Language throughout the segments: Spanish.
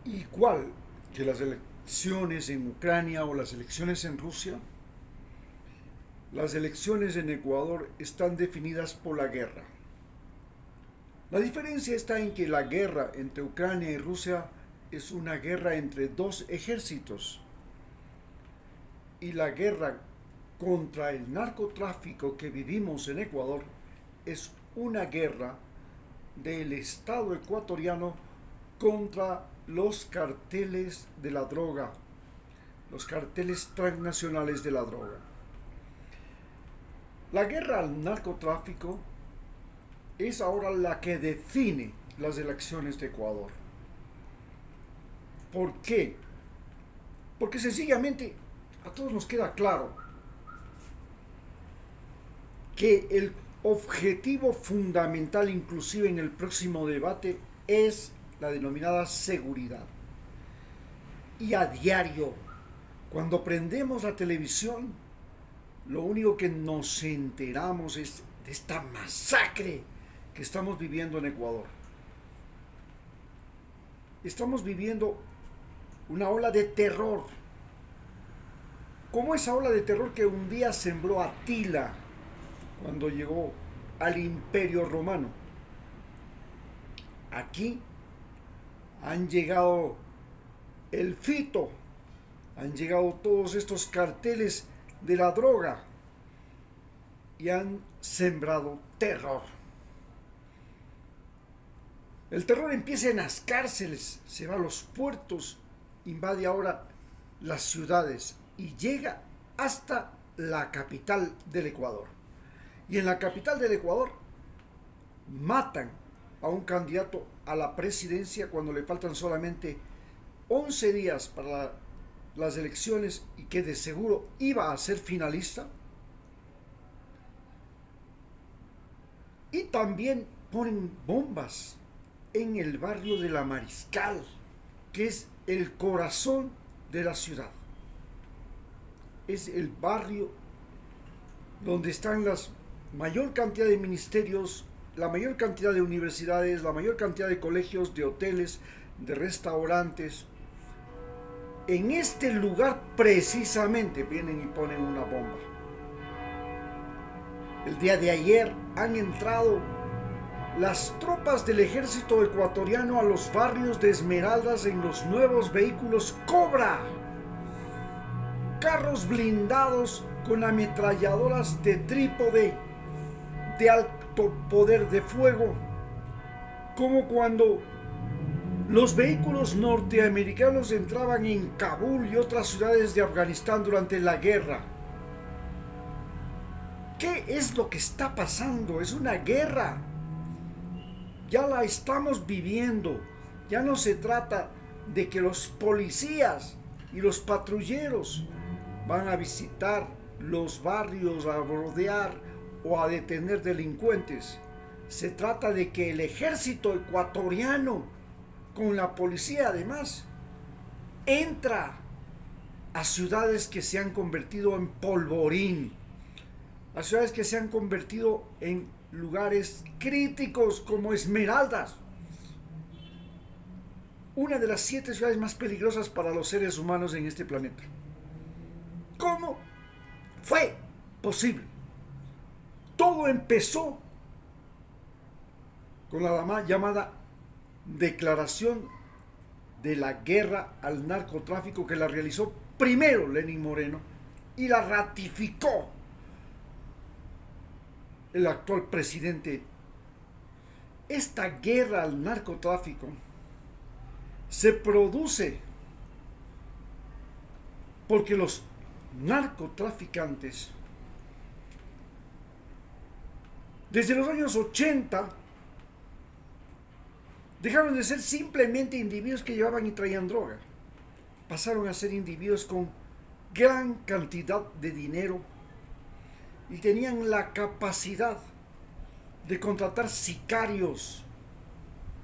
Igual que las elecciones en Ucrania o las elecciones en Rusia, las elecciones en Ecuador están definidas por la guerra. La diferencia está en que la guerra entre Ucrania y Rusia es una guerra entre dos ejércitos y la guerra contra el narcotráfico que vivimos en Ecuador es una guerra del Estado ecuatoriano contra los carteles de la droga, los carteles transnacionales de la droga. La guerra al narcotráfico es ahora la que define las elecciones de Ecuador. ¿Por qué? Porque sencillamente a todos nos queda claro que el objetivo fundamental, inclusive en el próximo debate, es la denominada seguridad. Y a diario, cuando prendemos la televisión, lo único que nos enteramos es de esta masacre que estamos viviendo en Ecuador. Estamos viviendo una ola de terror, como esa ola de terror que un día sembró Atila cuando llegó al Imperio Romano. Aquí han llegado el fito, han llegado todos estos carteles de la droga y han sembrado terror. El terror empieza en las cárceles, se va a los puertos, invade ahora las ciudades y llega hasta la capital del Ecuador. Y en la capital del Ecuador matan a un candidato a la presidencia cuando le faltan solamente 11 días para las elecciones y que de seguro iba a ser finalista. Y también ponen bombas en el barrio de La Mariscal, que es el corazón de la ciudad. Es el barrio donde están la mayor cantidad de ministerios, la mayor cantidad de universidades, la mayor cantidad de colegios, de hoteles, de restaurantes. En este lugar precisamente vienen y ponen una bomba. El día de ayer han entrado las tropas del ejército ecuatoriano a los barrios de Esmeraldas en los nuevos vehículos Cobra. Carros blindados con ametralladoras de trípode de alto poder de fuego, como cuando los vehículos norteamericanos entraban en Kabul y otras ciudades de Afganistán durante la guerra. ¿Qué es lo que está pasando? Es una guerra. Ya la estamos viviendo. Ya no se trata de que los policías y los patrulleros van a visitar los barrios, a rodear o a detener delincuentes. Se trata de que el ejército ecuatoriano, con la policía además, entra a ciudades que se han convertido en polvorín, a ciudades que se han convertido en lugares críticos como Esmeraldas, una de las 7 ciudades más peligrosas para los seres humanos en este planeta. ¿Cómo fue posible? Todo empezó con la llamada Declaración de la Guerra al Narcotráfico, que la realizó primero Lenín Moreno y la ratificó el actual presidente. Esta guerra al narcotráfico se produce porque los narcotraficantes desde los años 80 dejaron de ser simplemente individuos que llevaban y traían droga. Pasaron a ser individuos con gran cantidad de dinero y tenían la capacidad de contratar sicarios,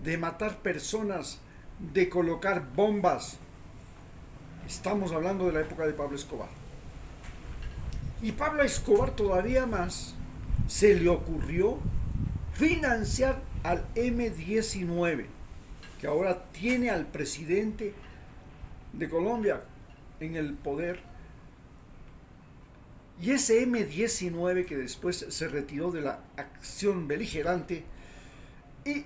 de matar personas, de colocar bombas. Estamos hablando de la época de Pablo Escobar. Y Pablo Escobar todavía más se le ocurrió financiar al M-19. que ahora tiene al presidente de Colombia en el poder, y ese M-19 que después se retiró de la acción beligerante y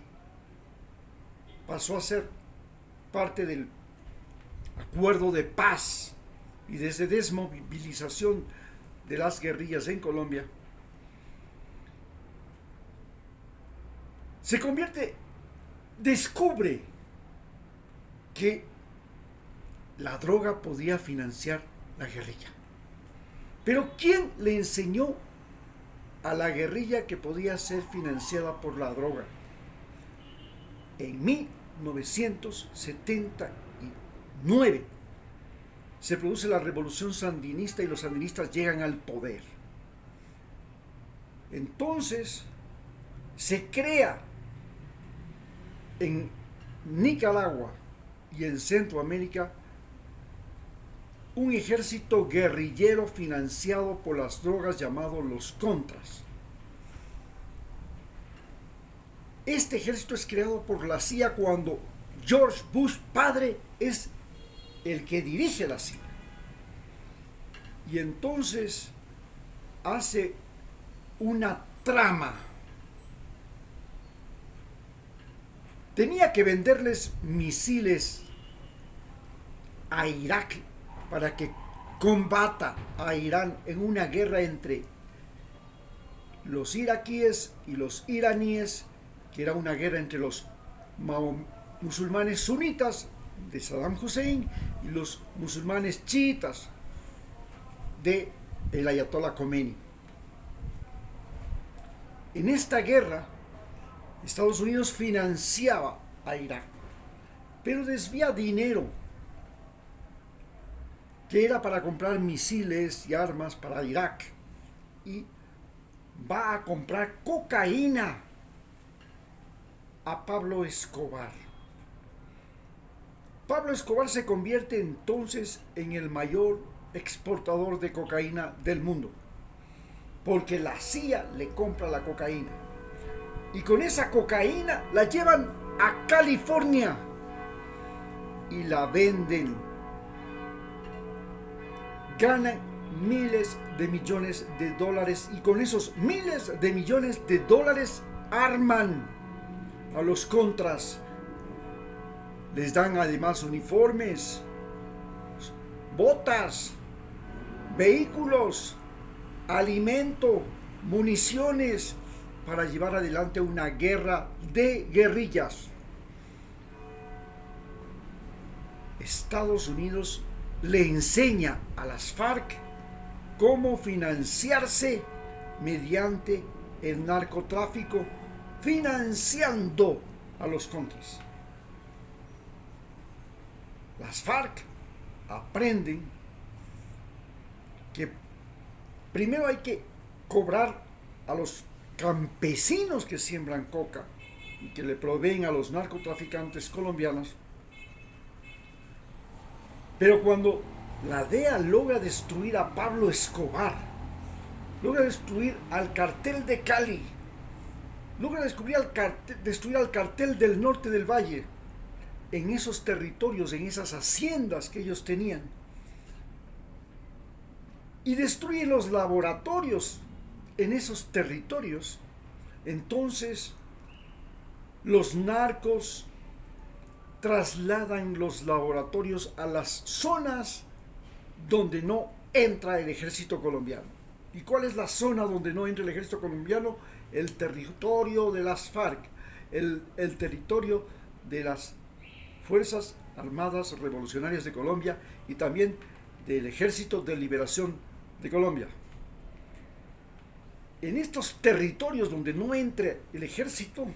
pasó a ser parte del acuerdo de paz y desde desmovilización de las guerrillas en Colombia, descubre que la droga podía financiar la guerrilla. Pero ¿quién le enseñó a la guerrilla que podía ser financiada por la droga? En 1979 se produce la revolución sandinista y los sandinistas llegan al poder. Entonces se crea en Nicaragua y en Centroamérica un ejército guerrillero financiado por las drogas llamado los Contras. Este ejército es creado por la CIA cuando George Bush padre es el que dirige la CIA. Y entonces hace una trama. Tenía que venderles misiles a Irak para que combata a Irán en una guerra entre los iraquíes y los iraníes, que era una guerra entre los musulmanes sunitas de Saddam Hussein y los musulmanes chiitas de el Ayatollah Khomeini. En esta guerra, Estados Unidos financiaba a Irak, pero desvía dinero que era para comprar misiles y armas para Irak, y va a comprar cocaína a Pablo Escobar. Pablo Escobar se convierte entonces en el mayor exportador de cocaína del mundo, porque la CIA le compra la cocaína. Y con esa cocaína la llevan a California y la venden. Ganan miles de millones de dólares y con esos miles de millones de dólares arman a los Contras. Les dan además uniformes, botas, vehículos, alimento, municiones para llevar adelante una guerra de guerrillas. Estados Unidos le enseña a las FARC cómo financiarse mediante el narcotráfico, financiando a los Contras. Las FARC aprenden que primero hay que cobrar a los campesinos que siembran coca y que le proveen a los narcotraficantes colombianos. Pero cuando la DEA logra destruir a Pablo Escobar, logra destruir al cartel de Cali, logra destruir al cartel del norte del Valle, en esos territorios, en esas haciendas que ellos tenían, y destruye los laboratorios en esos territorios, entonces los narcos trasladan los laboratorios a las zonas donde no entra el ejército colombiano. ¿Y cuál es la zona donde no entra el ejército colombiano? El territorio de las FARC, el territorio de las Fuerzas Armadas Revolucionarias de Colombia y también del Ejército de Liberación de Colombia. En estos territorios donde no entre el ejército,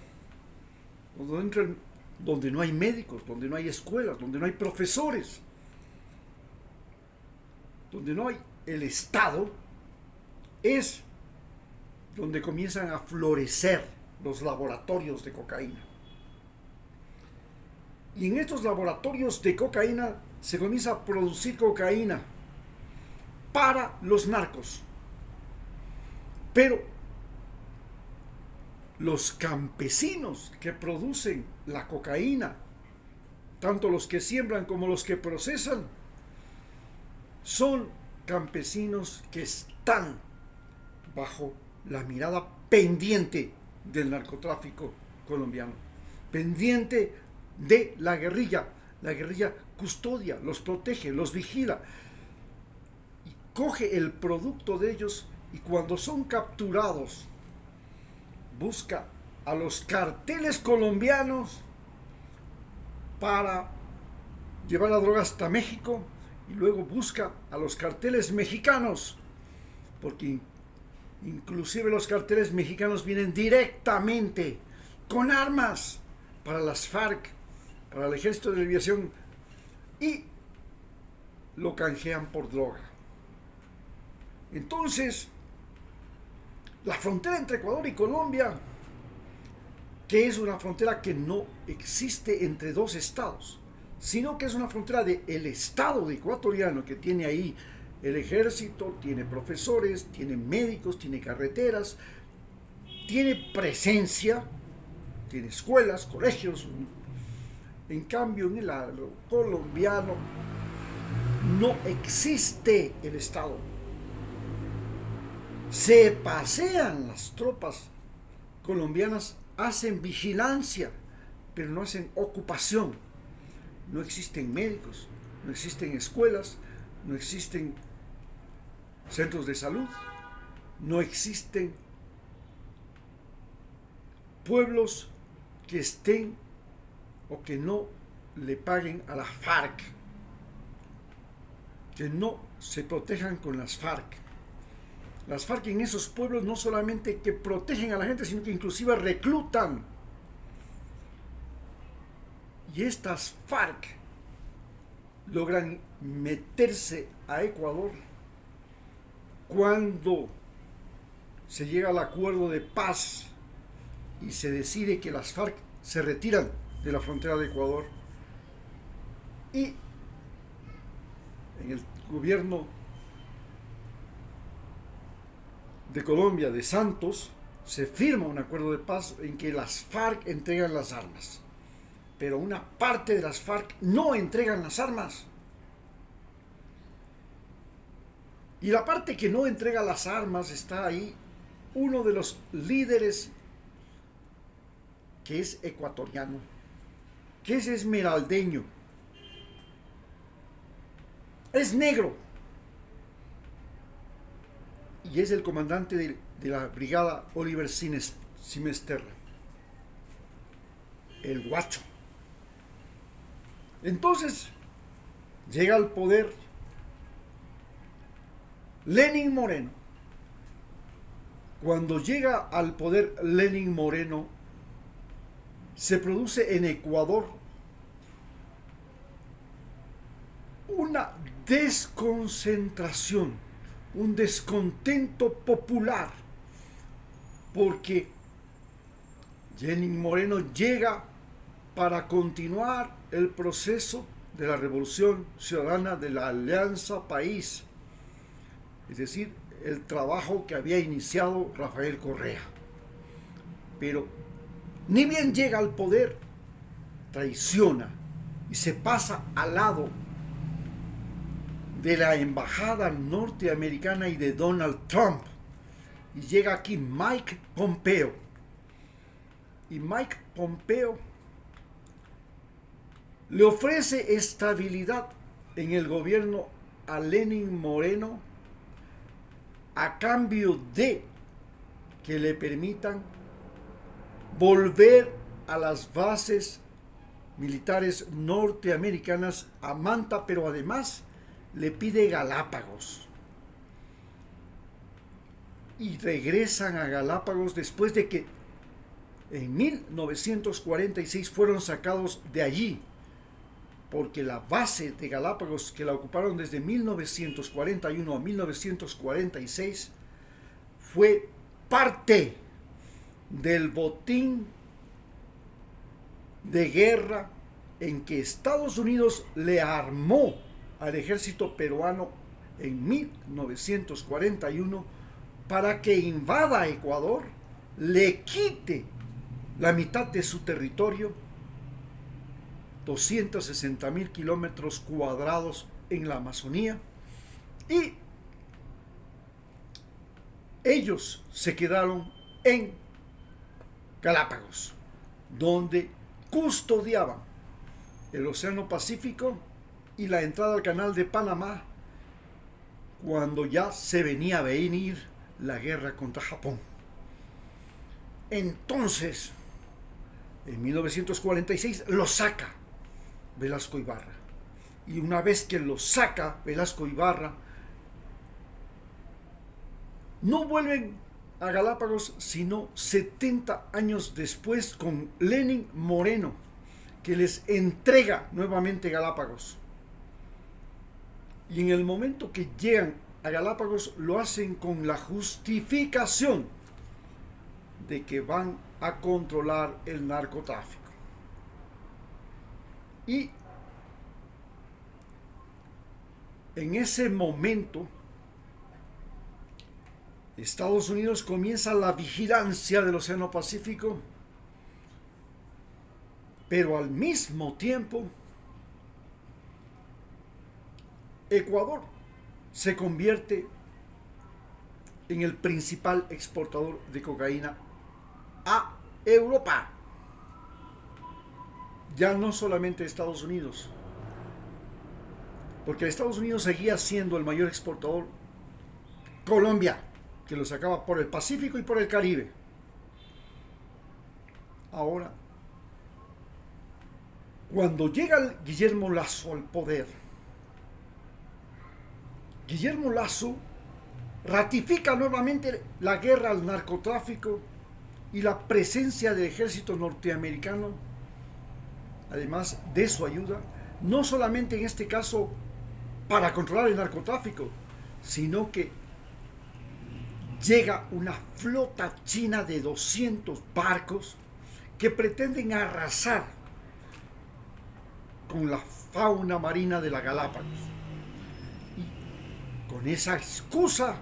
donde no hay médicos, donde no hay escuelas, donde no hay profesores, donde no hay el Estado, es donde comienzan a florecer los laboratorios de cocaína. Y en estos laboratorios de cocaína se comienza a producir cocaína para los narcos. Pero los campesinos que producen la cocaína tanto los que siembran como los que procesan, son campesinos que están bajo la mirada pendiente del narcotráfico colombiano, pendiente de la guerrilla. La guerrilla custodia, los protege, los vigila y coge el producto de ellos, y cuando son capturados busca a los carteles colombianos para llevar la droga hasta México, y luego busca a los carteles mexicanos, porque inclusive los carteles mexicanos vienen directamente con armas para las FARC, para el Ejército de Liberación, y lo canjean por droga. Entonces, la frontera entre Ecuador y Colombia, que es una frontera que no existe entre dos estados, sino que es una frontera del estado ecuatoriano, que tiene ahí el ejército, tiene profesores, tiene médicos, tiene carreteras, tiene presencia, tiene escuelas, colegios. En cambio, en el lado colombiano no existe el estado. Se pasean las tropas colombianas, hacen vigilancia, pero no hacen ocupación. No existen médicos, no existen escuelas, no existen centros de salud, no existen pueblos que estén o que no le paguen a las FARC, que no se protejan con las FARC. Las FARC en esos pueblos no solamente que protegen a la gente, sino que inclusive reclutan. Y estas FARC logran meterse a Ecuador cuando se llega al acuerdo de paz y se decide que las FARC se retiran de la frontera de Ecuador, y en el gobierno de Colombia, de Santos, se firma un acuerdo de paz en que las FARC entregan las armas, pero una parte de las FARC no entregan las armas. Y la parte que no entrega las armas, está ahí uno de los líderes, que es ecuatoriano, que es esmeraldeño, es negro, y es el comandante de la brigada Oliver Simesterra, el guacho. Entonces llega al poder Lenín Moreno. Cuando llega al poder Lenín Moreno, se produce en Ecuador una desconcentración, un descontento popular, porque Lenín Moreno llega para continuar el proceso de la Revolución Ciudadana de la Alianza País, es decir, el trabajo que había iniciado Rafael Correa. Pero ni bien llega al poder, traiciona y se pasa al lado de la embajada norteamericana y de Donald Trump, y llega aquí Mike Pompeo. Y Mike Pompeo le ofrece estabilidad en el gobierno a Lenín Moreno a cambio de que le permitan volver a las bases militares norteamericanas a Manta, pero además le pide Galápagos. Y regresan a Galápagos después de que en 1946 fueron sacados de allí, porque la base de Galápagos, que la ocuparon desde 1941 a 1946, fue parte del botín de guerra en que Estados Unidos le armó al ejército peruano en 1941 para que invada Ecuador, le quite la mitad de su territorio 260,000 kilómetros cuadrados en la Amazonía, y ellos se quedaron en Galápagos, donde custodiaban el Océano Pacífico y la entrada al Canal de Panamá cuando ya se venía a venir la guerra contra Japón. Entonces, en 1946 lo saca Velasco Ibarra. Y una vez que lo saca Velasco Ibarra, no vuelven a Galápagos sino 70 años después con Lenin Moreno, que les entrega nuevamente Galápagos. Y en el momento que llegan a Galápagos lo hacen con la justificación de que van a controlar el narcotráfico. Y en ese momento Estados Unidos comienza la vigilancia del Océano Pacífico, pero al mismo tiempo Ecuador se convierte en el principal exportador de cocaína a Europa. Ya no solamente Estados Unidos, porque Estados Unidos seguía siendo el mayor exportador. Colombia, que lo sacaba por el Pacífico y por el Caribe. Ahora, cuando llega Guillermo Lasso al poder, Guillermo Lasso ratifica nuevamente la guerra al narcotráfico y la presencia del ejército norteamericano, además de su ayuda, no solamente en este caso para controlar el narcotráfico, sino que llega una flota china de 200 barcos que pretenden arrasar con la fauna marina de la Galápagos. Y con esa excusa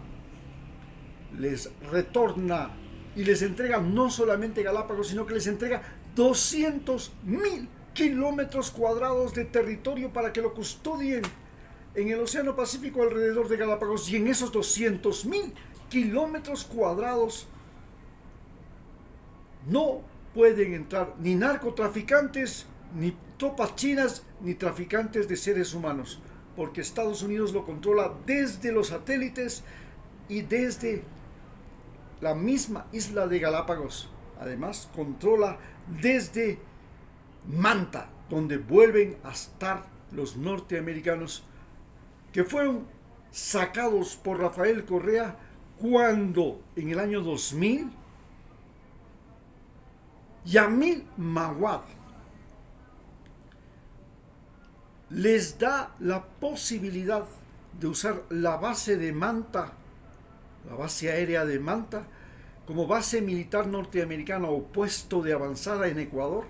les retorna y les entrega no solamente Galápagos, sino que les entrega 200,000 kilómetros cuadrados de territorio para que lo custodien en el Océano Pacífico alrededor de Galápagos. Y en esos 200,000 kilómetros cuadrados no pueden entrar ni narcotraficantes, ni tropas chinas, ni traficantes de seres humanos, porque Estados Unidos lo controla desde los satélites y desde la misma isla de Galápagos. Además, controla desde Manta, donde vuelven a estar los norteamericanos, que fueron sacados por Rafael Correa cuando en el año 2000 Yamil Mawad les da la posibilidad de usar la base de Manta, la base aérea de Manta, como base militar norteamericana o puesto de avanzada en Ecuador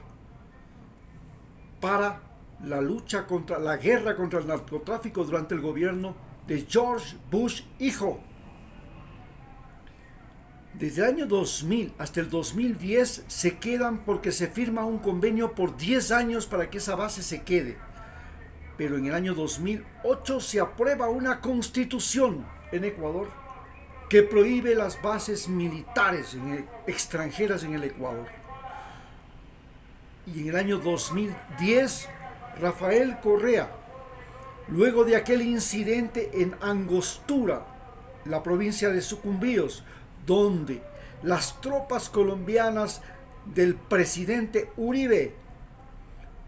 para la lucha contra la guerra contra el narcotráfico durante el gobierno de George Bush hijo. Desde el año 2000 hasta el 2010 se quedan porque se firma un convenio por 10 años para que esa base se quede. Pero en el año 2008 se aprueba una constitución en Ecuador que prohíbe las bases militares extranjeras en el Ecuador. Y en el año 2010, Rafael Correa, luego de aquel incidente en Angostura, la provincia de Sucumbíos, donde las tropas colombianas del presidente Uribe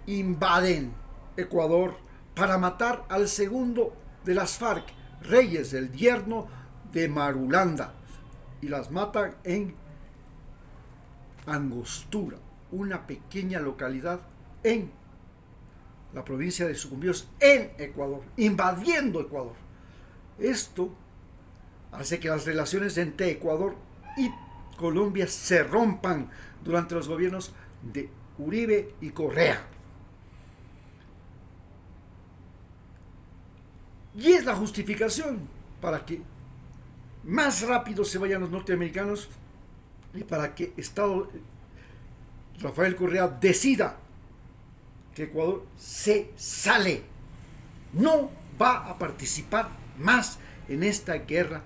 invaden Ecuador para matar al segundo de las FARC, Reyes, el yerno de Marulanda, y las matan en Angostura, una pequeña localidad en la provincia de Sucumbíos, en Ecuador, invadiendo Ecuador. Esto hace que las relaciones entre Ecuador y Colombia se rompan durante los gobiernos de Uribe y Correa. Y es la justificación para que más rápido se vayan los norteamericanos y para que Rafael Correa decida que Ecuador se sale. No va a participar más en esta guerra.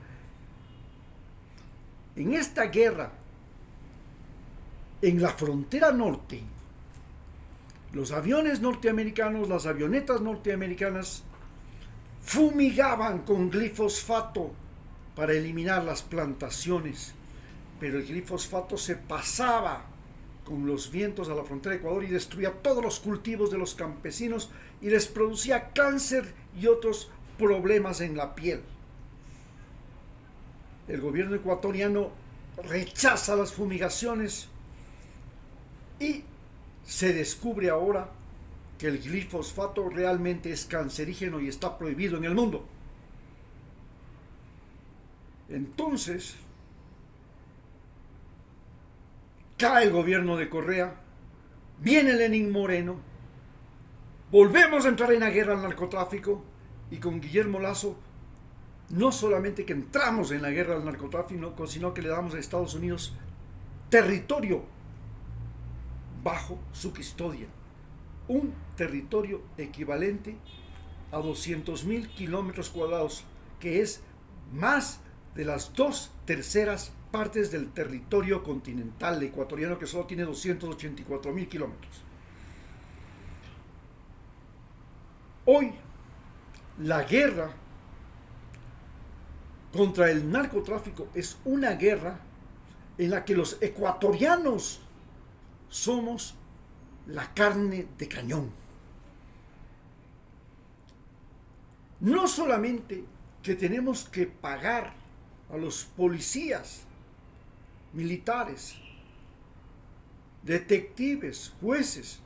En esta guerra, en la frontera norte, los aviones norteamericanos, las avionetas norteamericanas, fumigaban con glifosfato para eliminar las plantaciones, pero el glifosfato se pasaba con los vientos a la frontera de Ecuador y destruía todos los cultivos de los campesinos y les producía cáncer y otros problemas en la piel. El gobierno ecuatoriano rechaza las fumigaciones y se descubre ahora que el glifosfato realmente es cancerígeno y está prohibido en el mundo. Entonces, cae el gobierno de Correa, viene Lenín Moreno, volvemos a entrar en la guerra al narcotráfico y con Guillermo Lasso no solamente que entramos en la guerra al narcotráfico, sino que le damos a Estados Unidos territorio bajo su custodia, un territorio equivalente a 200,000 kilómetros cuadrados, que es más de las 2/3 partes del territorio continental ecuatoriano, que solo tiene 284,000 kilómetros. Hoy, la guerra contra el narcotráfico es una guerra en la que los ecuatorianos somos la carne de cañón. No solamente que tenemos que pagar a los policías, militares, detectives, jueces,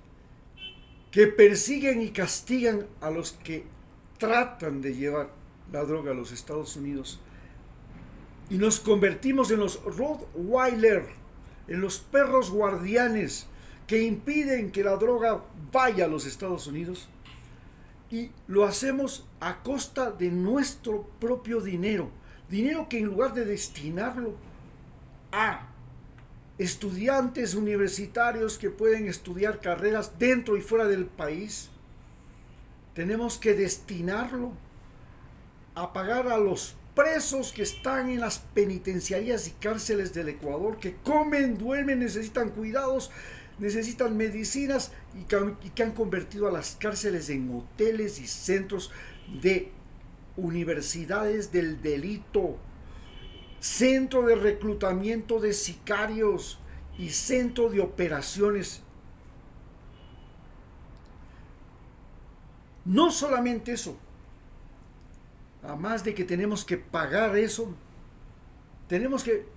que persiguen y castigan a los que tratan de llevar la droga a los Estados Unidos, y nos convertimos en los Rottweiler, en los perros guardianes que impiden que la droga vaya a los Estados Unidos, y lo hacemos a costa de nuestro propio dinero que en lugar de destinarlo a estudiantes universitarios que pueden estudiar carreras dentro y fuera del país, tenemos que destinarlo a pagar a los presos que están en las penitenciarías y cárceles del Ecuador, que comen, duermen, necesitan cuidados, necesitan medicinas y que han convertido a las cárceles en hoteles y centros de universidades del delito, centro de reclutamiento de sicarios y centro de operaciones. No solamente eso, además de que tenemos que pagar eso, tenemos que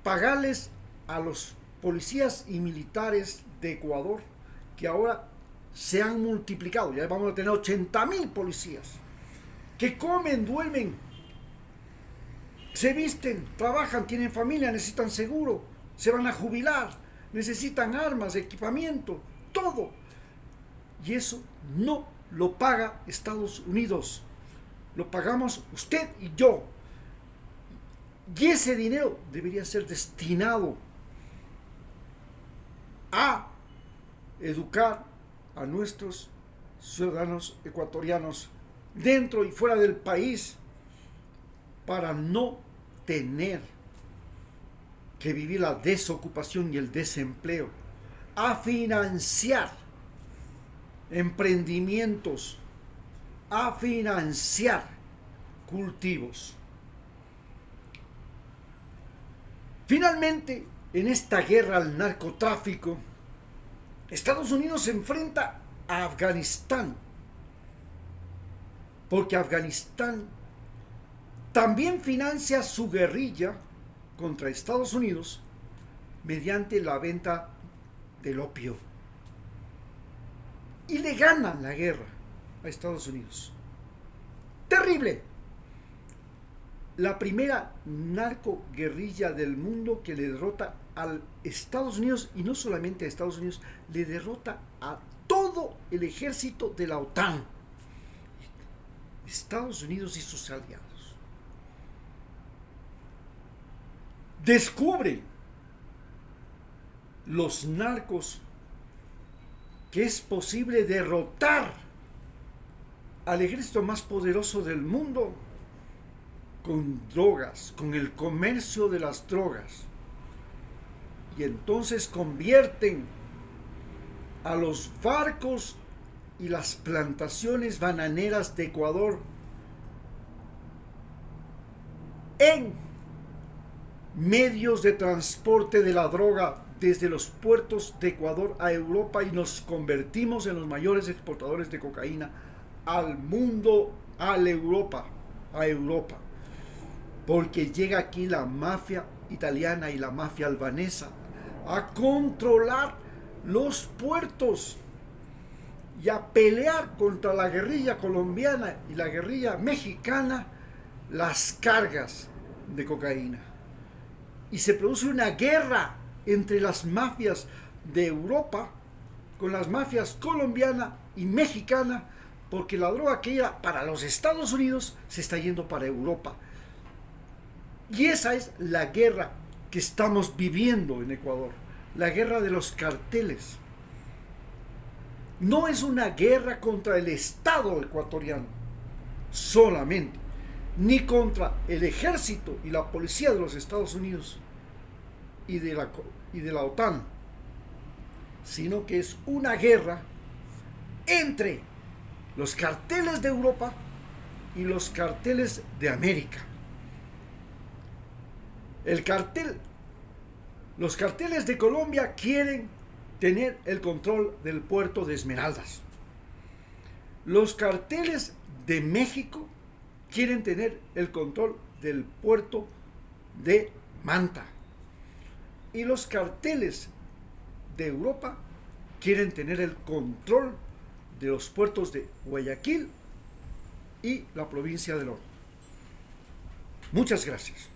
pagarles a los policías y militares de Ecuador, que ahora se han multiplicado. Ya vamos a tener 80,000 policías que comen, duermen, se visten, trabajan, tienen familia, necesitan seguro, se van a jubilar, necesitan armas, equipamiento, todo. Y eso no lo paga Estados Unidos, lo pagamos usted y yo. Y ese dinero debería ser destinado a educar a nuestros ciudadanos ecuatorianos dentro y fuera del país, para no tener que vivir la desocupación y el desempleo, a financiar emprendimientos, a financiar cultivos. Finalmente, en esta guerra al narcotráfico, Estados Unidos se enfrenta a Afganistán, porque Afganistán también financia su guerrilla contra Estados Unidos mediante la venta del opio. Y le ganan la guerra a Estados Unidos. Terrible. La primera narcoguerrilla del mundo que le derrota a Estados Unidos, y no solamente a Estados Unidos, le derrota a todo el ejército de la OTAN. Estados Unidos y sus aliados. Descubre los narcos que es posible derrotar al ejército más poderoso del mundo con drogas, con el comercio de las drogas. Y entonces convierten a los barcos y las plantaciones bananeras de Ecuador en medios de transporte de la droga desde los puertos de Ecuador a Europa, y nos convertimos en los mayores exportadores de cocaína al mundo, a Europa, porque llega aquí la mafia italiana y la mafia albanesa a controlar los puertos y a pelear contra la guerrilla colombiana y la guerrilla mexicana las cargas de cocaína. Y se produce una guerra entre las mafias de Europa con las mafias colombiana y mexicana, porque la droga que iba para los Estados Unidos se está yendo para Europa. Y esa es la guerra que estamos viviendo en Ecuador, la guerra de los carteles. No es una guerra contra el Estado ecuatoriano solamente, ni contra el ejército y la policía de los Estados Unidos y de la OTAN, sino que es una guerra entre los carteles de Europa y los carteles de América. Los carteles de Colombia quieren tener el control del puerto de Esmeraldas. Los carteles de México quieren tener el control del puerto de Manta. Y los carteles de Europa quieren tener el control de los puertos de Guayaquil y la provincia de Oro. Muchas gracias.